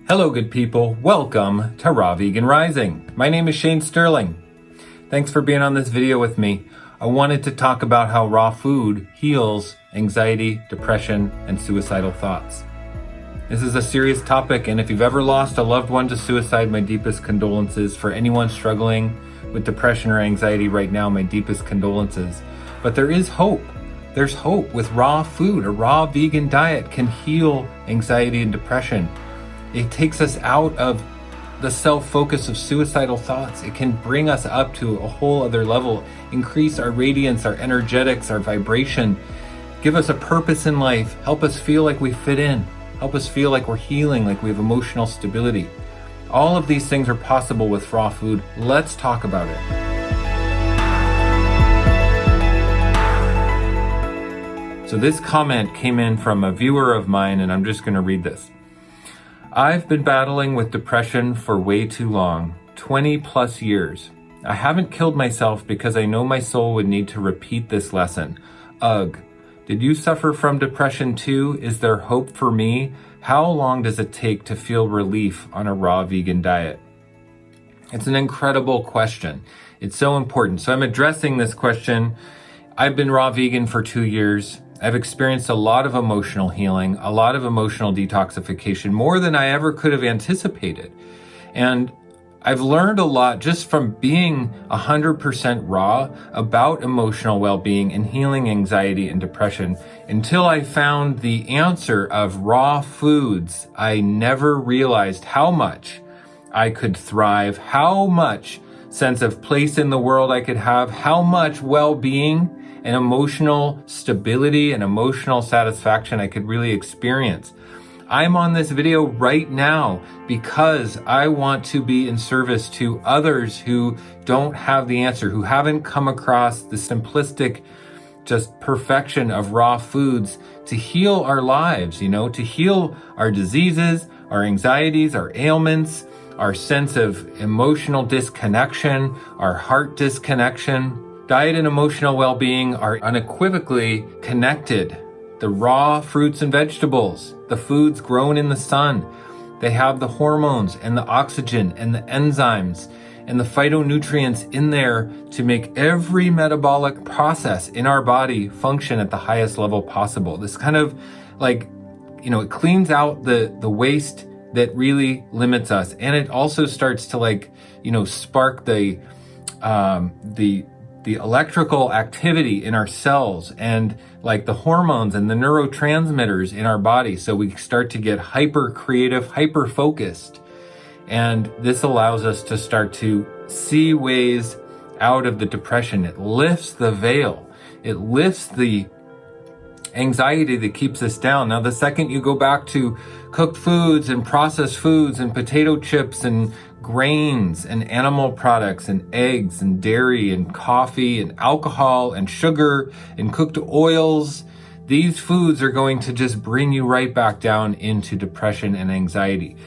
Hello, good people. Welcome to Raw Vegan Rising. My name is Shane Sterling. Thanks for being on this video with me. I wanted to talk about how raw food heals anxiety, depression, and suicidal thoughts. This is a serious topic, and if you've ever lost a loved one to suicide, my deepest condolences. For anyone struggling with depression or anxiety right now, my deepest condolences. But there is hope. There's hope with raw food. A raw vegan diet can heal anxiety and depression. It takes us out of the self-focus of suicidal thoughts. It can bring us up to a whole other level, increase our radiance, our energetics, our vibration, give us a purpose in life, help us feel like we fit in, help us feel like we're healing, like we have emotional stability. All of these things are possible with raw food. Let's talk about it. So this comment came in from a viewer of mine, and I'm just going to read this. I've been battling with depression for way too long, 20 plus years. I haven't killed myself because I know my soul would need to repeat this lesson. Ugh. Did you suffer from depression too? Is there hope for me? How long does it take to feel relief on a raw vegan diet? It's an incredible question. It's so important. So I'm addressing this question. I've been raw vegan for 2 years. I've experienced a lot of emotional healing, a lot of emotional detoxification, more than I ever could have anticipated. And I've learned a lot just from being 100% raw about emotional well-being and healing anxiety and depression. Until I found the answer of raw foods, I never realized how much I could thrive, how much sense of place in the world I could have, how much well-being and emotional stability and emotional satisfaction I could really experience. I'm on this video right now because I want to be in service to others who don't have the answer, who haven't come across the simplistic just perfection of raw foods to heal our lives, to heal our diseases, our anxieties, our ailments, our sense of emotional disconnection, our heart disconnection. Diet and emotional well-being are unequivocally connected. The raw fruits and vegetables, the foods grown in the sun, they have the hormones and the oxygen and the enzymes and the phytonutrients in there to make every metabolic process in our body function at the highest level possible. This kind of it cleans out the waste that really limits us. And it also starts to spark the electrical activity in our cells and the hormones and the neurotransmitters in our body. So we start to get hyper creative, hyper focused. And this allows us to start to see ways out of the depression. It lifts the veil. It lifts the anxiety that keeps us down. Now, the second you go back to cooked foods and processed foods and potato chips and grains and animal products and eggs and dairy and coffee and alcohol and sugar and cooked oils, these foods are going to just bring you right back down into depression and anxiety.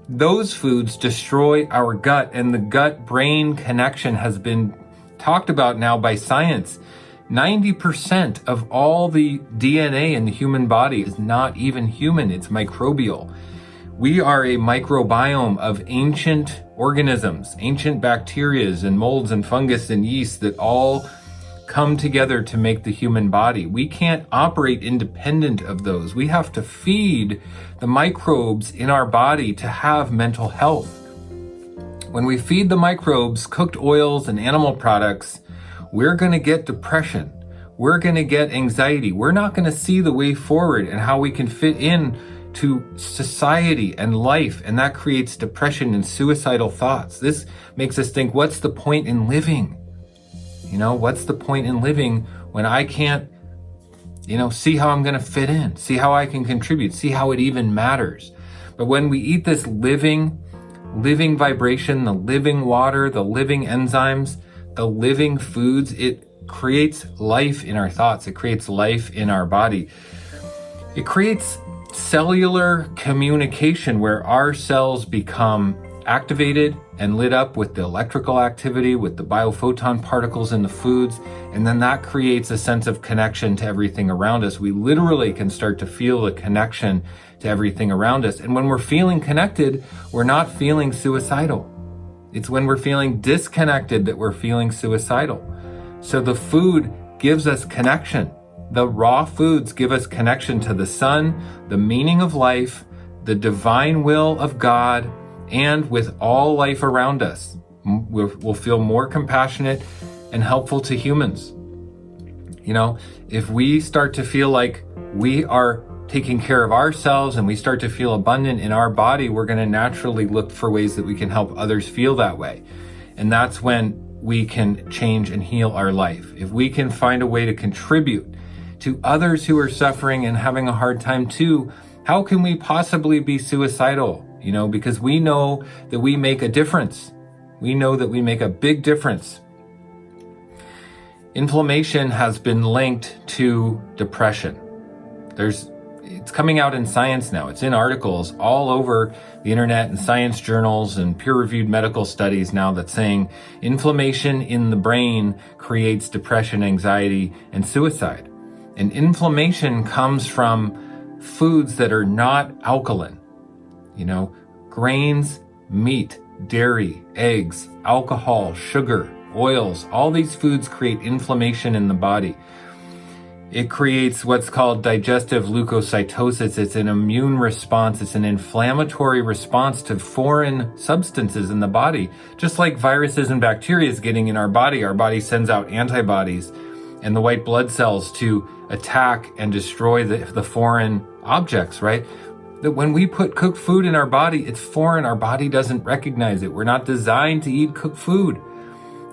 Those foods destroy our gut, and the gut-brain connection has been talked about now by science. 90% of all the DNA in the human body is not even human, it's microbial. We are a microbiome of ancient organisms, ancient bacterias and molds and fungus and yeast that all come together to make the human body. We can't operate independent of those. We have to feed the microbes in our body to have mental health. When we feed the microbes cooked oils and animal products, we're going to get depression. We're going to get anxiety. We're not going to see the way forward and how we can fit in to society and life, and that creates depression and suicidal thoughts. This makes us think, what's the point in living? What's the point in living when I can't, see how I'm going to fit in, see how I can contribute, see how it even matters. But when we eat this living vibration, the living water, the living enzymes, the living foods, it creates life in our thoughts. It creates life in our body. It creates cellular communication where our cells become activated and lit up with the electrical activity, with the biophoton particles in the foods, and then that creates a sense of connection to everything around us. We literally can start to feel the connection to everything around us. And when we're feeling connected, we're not feeling suicidal. It's when we're feeling disconnected that we're feeling suicidal. So the food gives us connection. The raw foods give us connection to the sun, the meaning of life, the divine will of God, and with all life around us. We'll feel more compassionate and helpful to humans. If we start to feel like we are taking care of ourselves and we start to feel abundant in our body, we're going to naturally look for ways that we can help others feel that way. And that's when we can change and heal our life. If we can find a way to contribute to others who are suffering and having a hard time too, how can we possibly be suicidal? Because we know that we make a difference. We know that we make a big difference. Inflammation has been linked to depression. It's coming out in science now. It's in articles all over the internet and science journals and peer-reviewed medical studies now that's saying inflammation in the brain creates depression, anxiety, and suicide. And inflammation comes from foods that are not alkaline. Grains, meat, dairy, eggs, alcohol, sugar, oils, all these foods create inflammation in the body. It creates what's called digestive leukocytosis. It's an immune response. It's an inflammatory response to foreign substances in the body. Just like viruses and bacteria is getting in our body sends out antibodies and the white blood cells to attack and destroy the foreign objects, right? That when we put cooked food in our body, it's foreign. Our body doesn't recognize it. We're not designed to eat cooked food.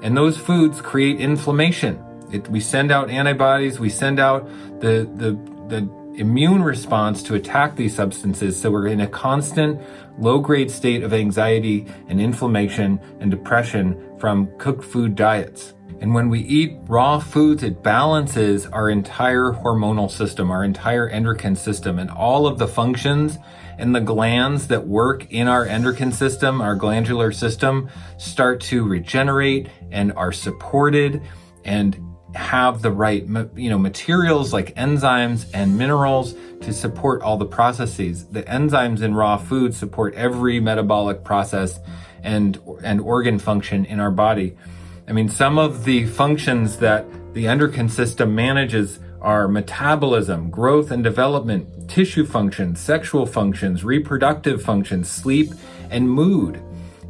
And those foods create inflammation. We send out antibodies. We send out the immune response to attack these substances. So we're in a constant low-grade state of anxiety and inflammation and depression from cooked food diets. And when we eat raw foods, it balances our entire hormonal system, our entire endocrine system, and all of the functions and the glands that work in our endocrine system, our glandular system, start to regenerate and are supported and have the right, materials like enzymes and minerals to support all the processes. The enzymes in raw food support every metabolic process and organ function in our body. Some of the functions that the endocrine system manages are metabolism, growth and development, tissue functions, sexual functions, reproductive functions, sleep, and mood.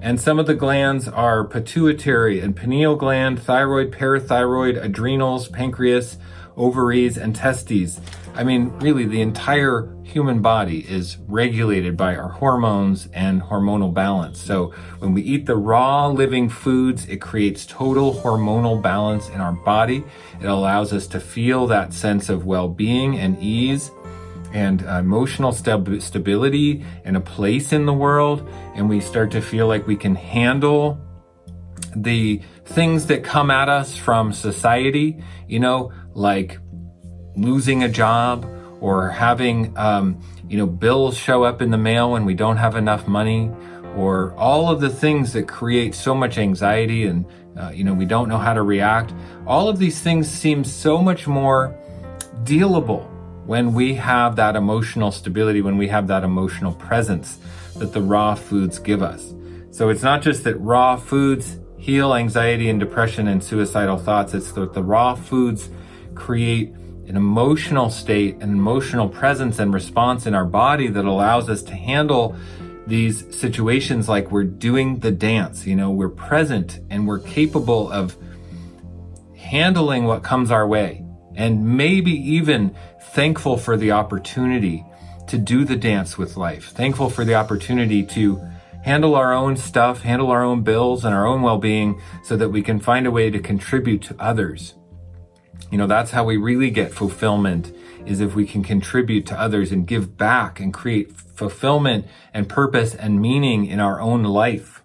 And some of the glands are pituitary and pineal gland, thyroid, parathyroid, adrenals, pancreas, ovaries, and testes. Really, the entire human body is regulated by our hormones and hormonal balance. So when we eat the raw living foods, it creates total hormonal balance in our body. It allows us to feel that sense of well-being and ease and emotional stability and a place in the world. And we start to feel like we can handle the things that come at us from society, like losing a job or having, bills show up in the mail when we don't have enough money, or all of the things that create so much anxiety and, we don't know how to react. All of these things seem so much more dealable when we have that emotional stability, when we have that emotional presence that the raw foods give us. So it's not just that raw foods heal anxiety and depression and suicidal thoughts. It's that the raw foods create an emotional state, an emotional presence and response in our body that allows us to handle these situations like we're doing the dance. We're present and we're capable of handling what comes our way, and maybe even thankful for the opportunity to do the dance with life, thankful for the opportunity to handle our own stuff, handle our own bills and our own well-being so that we can find a way to contribute to others. That's how we really get fulfillment, is if we can contribute to others and give back and create fulfillment and purpose and meaning in our own life.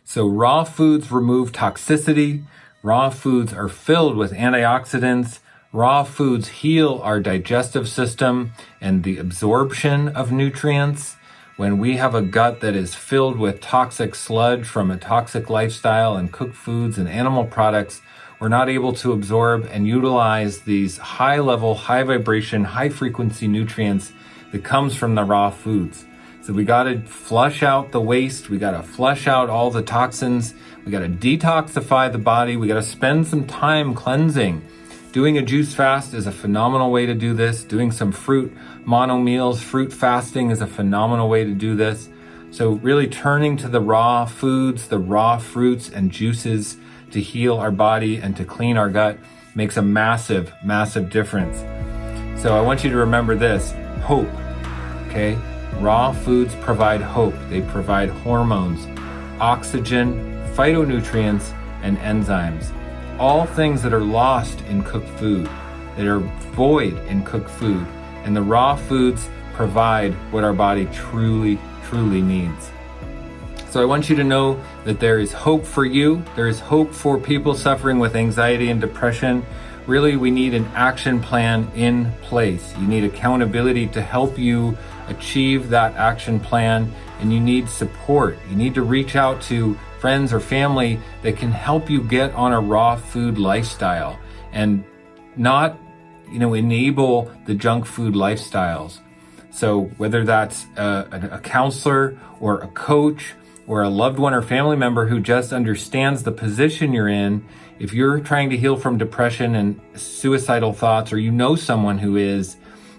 So raw foods remove toxicity. Raw foods are filled with antioxidants. Raw foods heal our digestive system and the absorption of nutrients. When we have a gut that is filled with toxic sludge from a toxic lifestyle and cooked foods and animal products, we're not able to absorb and utilize these high-level, high-vibration, high-frequency nutrients that comes from the raw foods. So we got to flush out the waste. We got to flush out all the toxins. We got to detoxify the body. We got to spend some time cleansing. Doing a juice fast is a phenomenal way to do this. Doing some fruit mono meals, fruit fasting is a phenomenal way to do this. So really turning to the raw foods, the raw fruits and juices to heal our body and to clean our gut makes a massive, massive difference. So I want you to remember this, hope, okay? Raw foods provide hope. They provide hormones, oxygen, phytonutrients, and enzymes. All things that are lost in cooked food, that are void in cooked food. And the raw foods provide what our body truly, truly needs. So I want you to know that there is hope for you. There is hope for people suffering with anxiety and depression. Really, we need an action plan in place. You need accountability to help you achieve that action plan, and you need support. You need to reach out to friends or family that can help you get on a raw food lifestyle and not, enable the junk food lifestyles. So whether that's a counselor or a coach or a loved one or family member who just understands the position you're in, if you're trying to heal from depression and suicidal thoughts, or you know someone who is,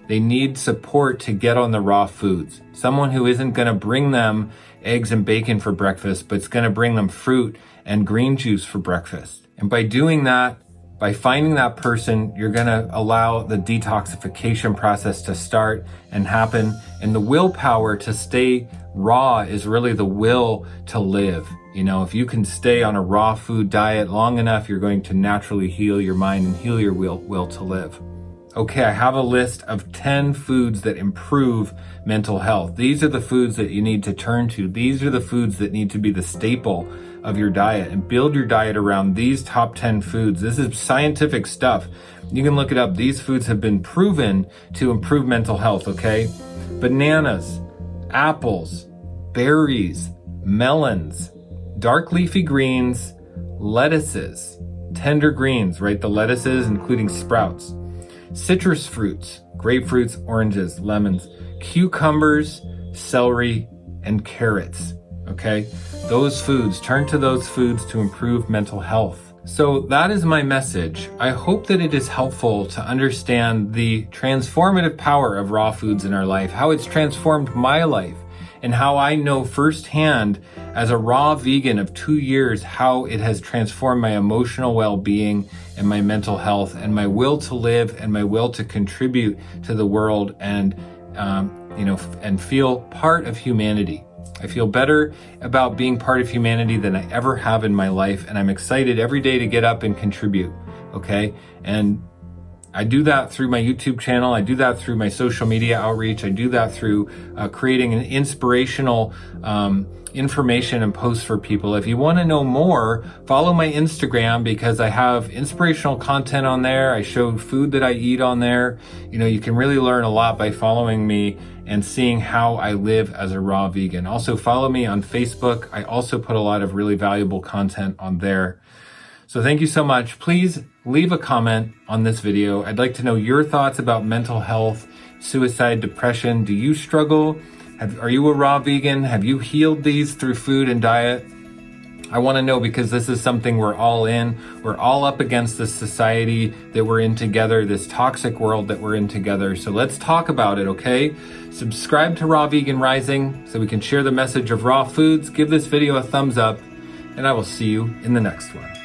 they need support to get on the raw foods. Someone who isn't going to bring them eggs and bacon for breakfast, but it's going to bring them fruit and green juice for breakfast. And by doing that, by finding that person, you're going to allow the detoxification process to start and happen. And the willpower to stay raw is really the will to live. If you can stay on a raw food diet long enough, you're going to naturally heal your mind and heal your will to live. Okay, I have a list of 10 foods that improve mental health. These are the foods that you need to turn to. These are the foods that need to be the staple of your diet, and build your diet around these top 10 foods. This is scientific stuff. You can look it up. These foods have been proven to improve mental health, okay? Bananas, apples, berries, melons, dark leafy greens, lettuces, tender greens, right? The lettuces, including sprouts, citrus fruits, grapefruits, oranges, lemons, cucumbers, celery, and carrots, okay? Those foods, turn to those foods to improve mental health. So that is my message. I hope that it is helpful to understand the transformative power of raw foods in our life, how it's transformed my life, and how I know firsthand as a raw vegan of 2 years, how it has transformed my emotional well-being and my mental health and my will to live and my will to contribute to the world and, and feel part of humanity. I feel better about being part of humanity than I ever have in my life, and I'm excited every day to get up and contribute, okay? And I do that through my YouTube channel. I do that through my social media outreach. I do that through creating an inspirational information and posts for people. If you want to know more, follow my Instagram, because I have inspirational content on there. I show food that I eat on there. You can really learn a lot by following me and seeing how I live as a raw vegan. Also follow me on Facebook. I also put a lot of really valuable content on there. So thank you so much. Please leave a comment on this video. I'd like to know your thoughts about mental health, suicide, depression. Do you struggle? Are you a raw vegan? Have you healed these through food and diet? I want to know, because this is something we're all in. We're all up against this society that we're in together, this toxic world that we're in together. So let's talk about it, okay? Subscribe to Raw Vegan Rising so we can share the message of raw foods. Give this video a thumbs up, and I will see you in the next one.